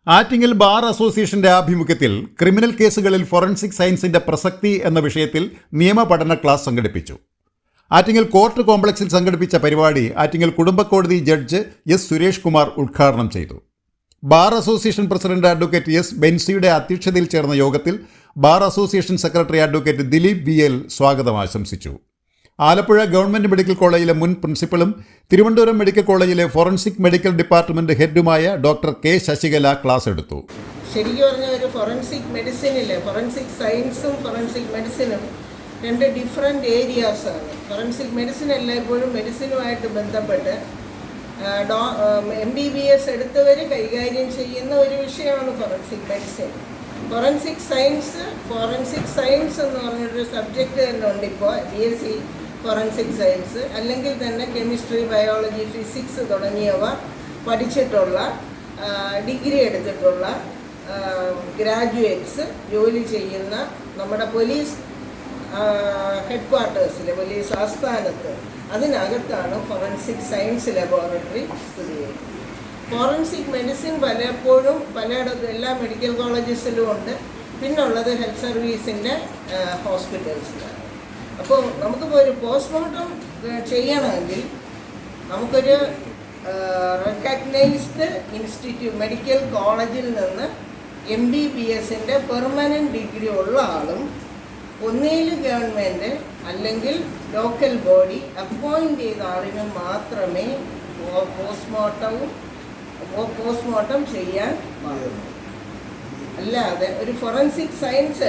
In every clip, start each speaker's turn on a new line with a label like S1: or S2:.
S1: Attingal bar അസോസിയേഷന്റെ ആഭിമുഖ്യത്തിൽ criminal കേസുകളിൽ ഫോറൻസിക് സയൻസിന്റെ പ്രസക്തി എന്ന വിഷയത്തിൽ നിയമപഠന ക്ലാസ് സംഘടിപ്പിച്ചു. ആറ്റിങ്ങൽ കോർട്ട് കോംപ്ലക്സിൽ സംഘടിപ്പിച്ച പരിപാടി ആറ്റിങ്ങൽ കുടുംബക്കോടതി ജഡ്ജ് എസ് സുരേഷ് കുമാർ ഉദ്ഘാടനം ചെയ്തു. Bar association president advocate S ബെൻസിയുടെ അധ്യക്ഷതയിൽ ചേർന്ന യോഗത്തിൽ bar association secretary advocate Dileep VL സ്വാഗതം ആശംസിച്ചു. ആലപ്പുഴ ഗവൺമെന്റ് മെഡിക്കൽ കോളേജിലെ മുൻ പ്രിൻസിപ്പലും തിരുവനന്തപുരം മെഡിക്കൽ കോളേജിലെ ഫോറൻസിക് മെഡിക്കൽ ഡിപ്പാർട്ട്മെന്റ് ഹെഡുമായ ഡോക്ടർ K. ശശികല ക്ലാസ് എടുത്തു.
S2: ശരിക്കും പറഞ്ഞാൽ ഒരു ഫോറൻസിക് മെഡിസിനിലെ ഫോറൻസിക് സയൻസും ഫോറൻസിക് മെഡിസിനും രണ്ട് ഡിഫറെൻറ്റ് ഏരിയാസാണ്. ഫോറൻസിക് മെഡിസിൻ എല്ലായ്പ്പോഴും മെഡിസിനുമായിട്ട് ബന്ധപ്പെട്ട് MBBS എടുത്തവർ കൈകാര്യം ചെയ്യുന്ന ഒരു വിഷയമാണ് ഫോറൻസിക് മെഡിസിൻ. ഫോറൻസിക് സയൻസ് എന്ന് പറഞ്ഞൊരു സബ്ജക്റ്റ് തന്നെ ഉണ്ട്. ഇപ്പോൾ BSc ഫോറൻസിക് സയൻസ് അല്ലെങ്കിൽ തന്നെ കെമിസ്ട്രി, ബയോളജി, ഫിസിക്സ് തുടങ്ങിയവ പഠിച്ചിട്ടുള്ള ഡിഗ്രി എടുത്തിട്ടുള്ള ഗ്രാജുവേറ്റ്സ് ജോലി ചെയ്യുന്ന നമ്മുടെ പോലീസ് ഹെഡ് ക്വാർട്ടേഴ്സിൽ, പോലീസ് ആസ്ഥാനത്ത്, അതിനകത്താണ് ഫോറൻസിക് സയൻസ് ലബോറട്ടറി സ്ഥിതി ചെയ്യുന്നത്. ഫോറൻസിക് മെഡിസിൻ പലപ്പോഴും പലയിടത്തും എല്ലാ മെഡിക്കൽ കോളേജസിലും ഉണ്ട്. പിന്നുള്ളത് ഹെൽത്ത് സർവീസിൻ്റെ ഹോസ്പിറ്റൽസിലാണ്. അപ്പോൾ നമുക്കിപ്പോൾ ഒരു പോസ്റ്റ്മോർട്ടം ചെയ്യണമെങ്കിൽ നമുക്കൊരു റെക്കഗ്നൈസ്ഡ് ഇൻസ്റ്റിറ്റ്യൂട്ട് മെഡിക്കൽ കോളേജിൽ നിന്ന് MBBSൻ്റെ പെർമനൻറ്റ് ഡിഗ്രി ഉള്ള ആളും ഒന്നിൽ ഗവൺമെൻറ് അല്ലെങ്കിൽ ലോക്കൽ ബോഡി അപ്പോയിൻ്റ് ചെയ്ത ആളിനും മാത്രമേ പോസ്റ്റ്മോർട്ടം ചെയ്യാൻ പാടുള്ളൂ. അല്ലാതെ ഒരു ഫോറൻസിക് സയൻസ്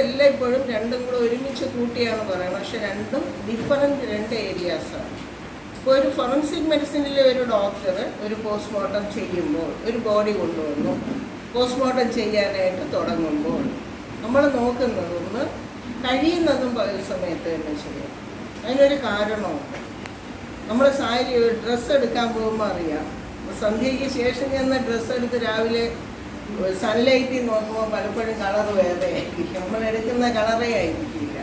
S2: എല്ലായ്പ്പോഴും രണ്ടും കൂടെ ഒരുമിച്ച് കൂട്ടിയാണ് പറയുന്നത്. പക്ഷെ രണ്ടും ഡിഫറൻറ്റ് രണ്ട് ഏരിയാസാണ്. ഇപ്പോൾ ഒരു ഫോറൻസിക് മെഡിസിനിലെ ഒരു ഡോക്ടർ ഒരു പോസ്റ്റ്മോർട്ടം ചെയ്യുമ്പോൾ, ഒരു ബോഡി കൊണ്ടുവന്നു പോസ്റ്റ്മോർട്ടം ചെയ്യാനായിട്ട് തുടങ്ങുമ്പോൾ നമ്മൾ നോക്കുന്നതൊന്ന് കഴിയുന്നതും പകൽ സമയത്ത് തന്നെ ചെയ്യണം. അതിനൊരു കാരണമുണ്ട്. നമ്മൾ ഡ്രസ്സ് എടുക്കാൻ പോകുമ്പോൾ അറിയാം, സന്ധ്യയ്ക്ക് ശേഷം ചെന്ന ഡ്രസ്സ് എടുത്ത് രാവിലെ സൺലൈറ്റിൽ നോക്കുമ്പോൾ പലപ്പോഴും കളർ വേറെ ആയിരിക്കും, നമ്മളെടുക്കുന്ന കളറേ ആയിരിക്കില്ല.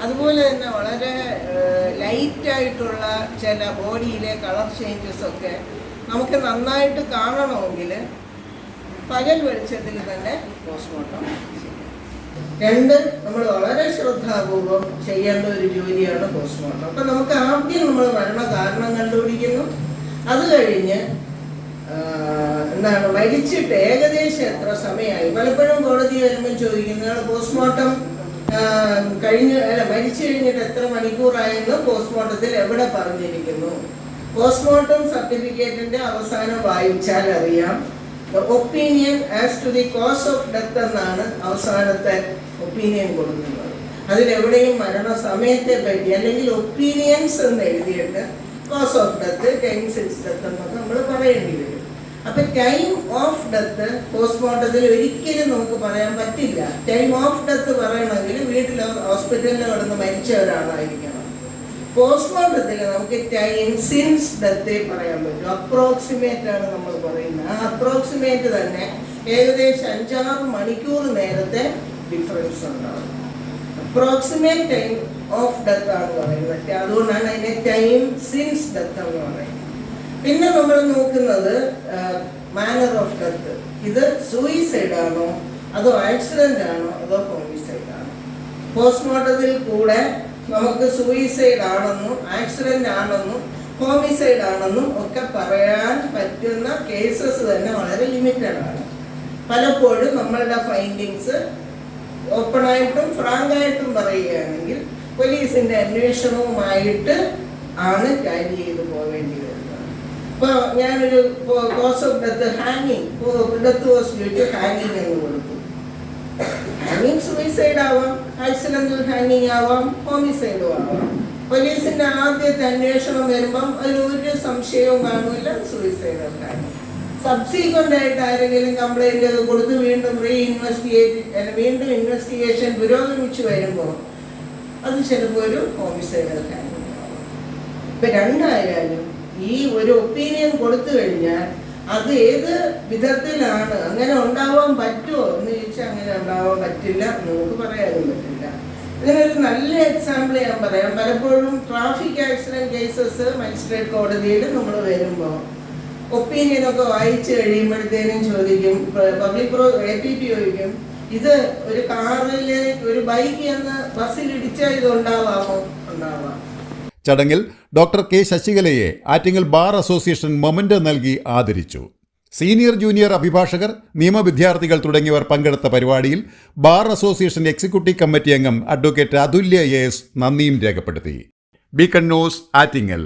S2: അതുപോലെ തന്നെ വളരെ ലൈറ്റായിട്ടുള്ള ചില ബോഡിയിലെ കളർ ചേഞ്ചസൊക്കെ നമുക്ക് നന്നായിട്ട് കാണണമെങ്കിൽ പകൽ വെളിച്ചത്തിൽ തന്നെ പോസ്റ്റ്മോർട്ടം ചെയ്യണം. രണ്ട്, നമ്മൾ വളരെ ശ്രദ്ധാപൂർവം ചെയ്യേണ്ട ഒരു ജോലിയാണ് പോസ്റ്റ്മോർട്ടം. അപ്പം നമുക്ക് ആദ്യം നമ്മൾ മരണ കാരണം കണ്ടുപിടിക്കുന്നു. അത് കഴിഞ്ഞ് മരിച്ചിട്ട് ഏകദേശം എത്ര സമയമായി. പലപ്പോഴും കോടതി വരുമ്പോൾ ചോദിക്കുന്നത് പോസ്റ്റ്മോർട്ടം മരിച്ചു കഴിഞ്ഞിട്ട് എത്ര മണിക്കൂറായെന്ന് പോസ്റ്റ്മോർട്ടത്തിൽ എവിടെ പറഞ്ഞിരിക്കുന്നു. പോസ്റ്റ്മോർട്ടം സർട്ടിഫിക്കറ്റിന്റെ അവസാനം വായിച്ചാൽ അറിയാം. Opinion as to the cause of death എന്നാണ് അവസാനത്തെ ഒപ്പീനിയൻ കൊടുക്കുന്നത്. അതിലെവിടെയും മരണസമയത്തെ പറ്റി അല്ലെങ്കിൽ ഒപ്പീനിയൻസ് എന്ന് എഴുതിയിട്ട് cause of death, time since death എന്നൊക്കെ നമ്മൾ പറയേണ്ടി വരും. അപ്പൊ ടൈം ഓഫ് ഡെത്ത് പോസ്റ്റ്മോർട്ടത്തിൽ ഒരിക്കലും നമുക്ക് പറയാൻ പറ്റില്ല. ടൈം ഓഫ് ഡെത്ത് പറയണമെങ്കിൽ വീട്ടിലോ ഹോസ്പിറ്റലിലോ കിടന്ന് മരിച്ചവരാണായിരിക്കണം. പോസ്റ്റ്മോർട്ടത്തിൽ നമുക്ക് ടൈം സിൻസ് ഡെത്തേ പറയാൻ പറ്റും. അപ്രോക്സിമേറ്റ് ആണ് നമ്മൾ പറയുന്നത്. ആ അപ്രോക്സിമേറ്റ് തന്നെ ഏകദേശം 5-6 മണിക്കൂർ നേരത്തെ ഡിഫറൻസ് ഉണ്ടാവും. അപ്രോക്സിമേറ്റ് ടൈം ഓഫ് ഡെത്ത് ആണ് പറയുന്നത്. അതുകൊണ്ടാണ് അതിനെ ടൈം സിൻസ് ഡെത്ത് എന്ന് പറയുന്നത്. പിന്നെ നമ്മൾ നോക്കുന്നത് മാനർ ഓഫ് ഡെത്ത്. ഇത് സൂയിസൈഡ് ആണോ, അതോ ആക്സിഡന്റ് ആണോ, അതോ ഹോമിസൈഡ് ആണോ. പോസ്റ്റ്മോർട്ടത്തിൽ കൂടെ നമുക്ക് സൂയിസൈഡ് ആണെന്നും ആക്സിഡന്റ് ആണെന്നും ഹോമിസൈഡ് ആണെന്നും ഒക്കെ പറയാൻ പറ്റുന്ന കേസസ് തന്നെ വളരെ ലിമിറ്റഡ് ആണ്. പലപ്പോഴും നമ്മളുടെ ഫൈൻഡിങ്സ് ഓപ്പണായിട്ടും ഫ്രാങ്കായിട്ടും പറയുകയാണെങ്കിൽ പോലീസിന്റെ അന്വേഷണവുമായിട്ട് ആണ് ക്യാരി ചെയ്ത് പോവേണ്ടി വരുന്നത്. ഇപ്പോൾ ഞാനൊരു cause of death death was due to ഹാങ്ങിങ് എന്ന് കൊടുത്തു. ഹാങ്ങിങ് സൂയിസൈഡ് ആവാം, ആക്സിഡന്റൽ ഹാങ്ങിങ് ആവാം, ഹോമിസൈഡും ആവാം. പോലീസിന്റെ ആദ്യത്തെ അന്വേഷണം വരുമ്പം അതിലൊരു സംശയവും കാണില്ല, സൂയിസൈഡൽ ഹാങ്ങിങ്. സബ്സീക്വന്റ് ആയിട്ട് ആരെങ്കിലും കംപ്ലൈന്റ് കൊടുത്ത് വീണ്ടും ഇൻവെസ്റ്റിഗേഷൻ പുരോഗമിച്ചു വരുമ്പോൾ അത് ചിലപ്പോൾ ഒരു ഹോമിസൈഡൽ ഹാങ്ങിങ് ആവാം. ഇപ്പം രണ്ടായാലും ഈ ഒരു ഒപ്പീനിയൻ കൊടുത്തു കഴിഞ്ഞാൽ അത് ഏത് വിധത്തിലാണ്, അങ്ങനെ ഉണ്ടാവാൻ പറ്റുമോ എന്ന് ചോദിച്ചാൽ അങ്ങനെ ഉണ്ടാവാൻ പറ്റില്ല, നമുക്ക് പറയാനും പറ്റില്ല. ഇതിനൊരു നല്ല എക്സാമ്പിൾ ഞാൻ പറയാം. പലപ്പോഴും ട്രാഫിക് ആക്സിഡന്റ് കേസസ് മജിസ്ട്രേറ്റ് കോടതിയിൽ നമ്മൾ വരുമ്പോൾ ഒപ്പീനിയനൊക്കെ വായിച്ചു കഴിയുമ്പോഴത്തേനും ചോദിക്കും, പബ്ലിക് APP ചോദിക്കും, ഇത് ഒരു കാറില് ഒരു ബൈക്ക് എന്ന് ബസ്സിൽ ഇടിച്ചാൽ ഇത് ഉണ്ടാവാമോ? ഉണ്ടാവാം.
S1: ചടങ്ങിൽ ഡോക്ടർ കെ ശശികലയെ ആറ്റിങ്ങൽ ബാർ അസോസിയേഷൻ മൊമെന്റ് നൽകി ആദരിച്ചു. സീനിയർ ജൂനിയർ അഭിഭാഷകർ, നിയമവിദ്യാർത്ഥികൾ തുടങ്ങിയവർ പങ്കെടുത്ത പരിപാടിയിൽ ബാർ അസോസിയേഷൻ എക്സിക്യൂട്ടീവ് കമ്മിറ്റി അംഗം അഡ്വക്കേറ്റ് അതുല്യ AS നന്ദിയും രേഖപ്പെടുത്തി. Beacon news, Attingal.